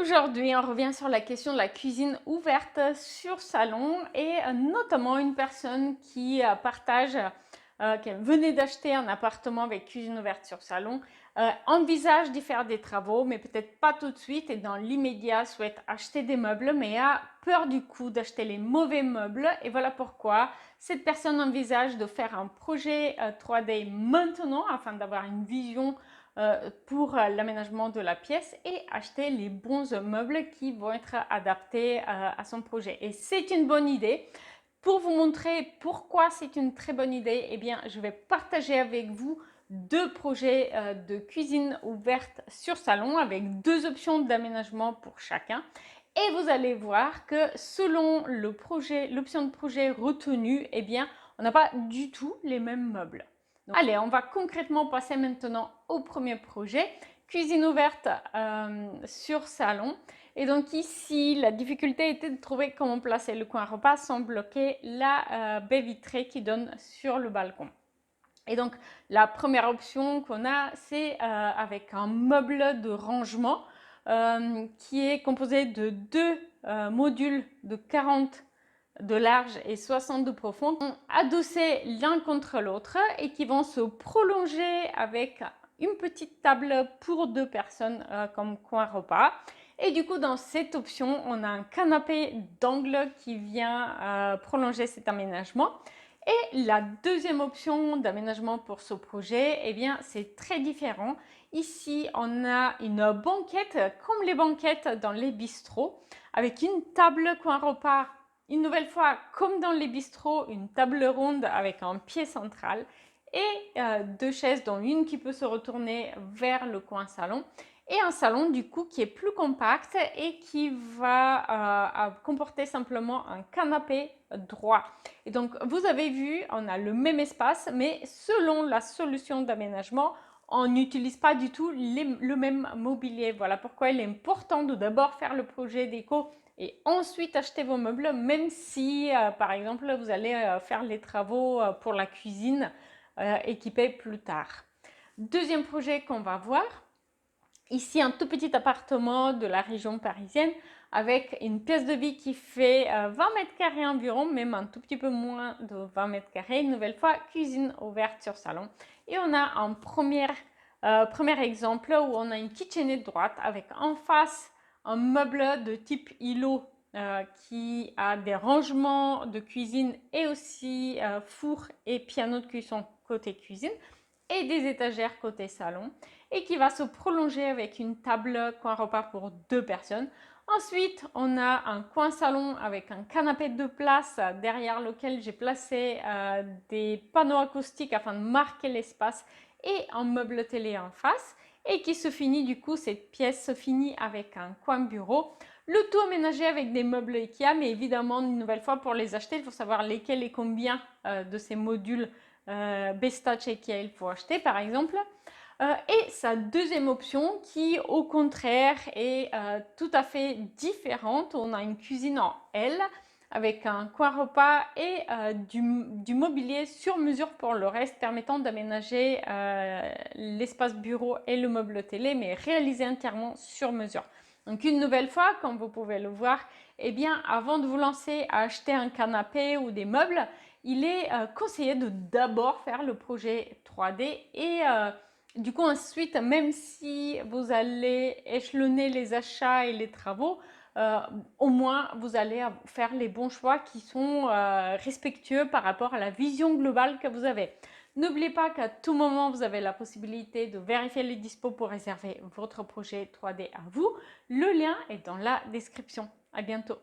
Aujourd'hui, on revient sur la question de la cuisine ouverte sur salon et notamment une personne qui partage qu'elle venait d'acheter un appartement avec cuisine ouverte sur salon, envisage d'y faire des travaux, mais peut-être pas tout de suite et dans l'immédiat souhaite acheter des meubles, mais a peur du coup d'acheter les mauvais meubles. Et voilà pourquoi cette personne envisage de faire un projet 3D maintenant afin d'avoir une vision pour l'aménagement de la pièce et acheter les bons meubles qui vont être adaptés à son projet. Et c'est une bonne idée. Pour vous montrer pourquoi c'est une très bonne idée, eh bien, je vais partager avec vous deux projets de cuisine ouverte sur salon avec deux options d'aménagement pour chacun. Et vous allez voir que selon l'option de projet retenue, eh bien, on n'a pas du tout les mêmes meubles. Donc, allez, on va concrètement passer maintenant au premier projet, cuisine ouverte sur salon. Et donc ici, la difficulté était de trouver comment placer le coin repas sans bloquer la baie vitrée qui donne sur le balcon. Et donc, la première option qu'on a, c'est avec un meuble de rangement qui est composé de deux modules de 40 de large et 60 de profond, adossés l'un contre l'autre et qui vont se prolonger avec une petite table pour deux personnes comme coin repas. Et du coup, dans cette option, on a un canapé d'angle qui vient prolonger cet aménagement. Et la deuxième option d'aménagement pour ce projet, eh bien, c'est très différent. Ici, on a une banquette, comme les banquettes dans les bistrots, avec une table coin repas. Une nouvelle fois, comme dans les bistrots, une table ronde avec un pied central et deux chaises, dont une qui peut se retourner vers le coin salon. Et un salon du coup qui est plus compact et qui va comporter simplement un canapé droit. Et donc vous avez vu, on a le même espace, mais selon la solution d'aménagement, on n'utilise pas du tout le même mobilier. Voilà pourquoi il est important de d'abord faire le projet déco et ensuite acheter vos meubles, même si par exemple vous allez faire les travaux pour la cuisine équipée plus tard. Deuxième projet qu'on va voir, ici un tout petit appartement de la région parisienne avec une pièce de vie qui fait 20 mètres carrés environ, même un tout petit peu moins de 20 mètres carrés. Une nouvelle fois, cuisine ouverte sur salon. Et on a un premier exemple où on a une kitchenette droite avec en face un meuble de type îlot qui a des rangements de cuisine et aussi four et piano de cuisson côté cuisine et des étagères côté salon et qui va se prolonger avec une table coin repas pour deux personnes. Ensuite, on a un coin salon avec un canapé de place derrière lequel j'ai placé des panneaux acoustiques afin de marquer l'espace et un meuble télé en face et qui se finit du coup, cette pièce se finit avec un coin bureau. Le tout aménagé avec des meubles Ikea, mais évidemment, une nouvelle fois, pour les acheter, il faut savoir lesquels et combien de ces modules Bestach Ikea il faut acheter, par exemple. Et sa deuxième option qui, au contraire, est tout à fait différente. On a une cuisine en L avec un coin repas et du mobilier sur mesure pour le reste, permettant d'aménager l'espace bureau et le meuble télé, mais réalisé entièrement sur mesure. Donc une nouvelle fois, comme vous pouvez le voir, eh bien, avant de vous lancer à acheter un canapé ou des meubles, il est conseillé de d'abord faire le projet 3D et du coup ensuite, même si vous allez échelonner les achats et les travaux, au moins vous allez faire les bons choix qui sont respectueux par rapport à la vision globale que vous avez. N'oubliez pas qu'à tout moment, vous avez la possibilité de vérifier les dispos pour réserver votre projet 3D à vous. Le lien est dans la description. À bientôt.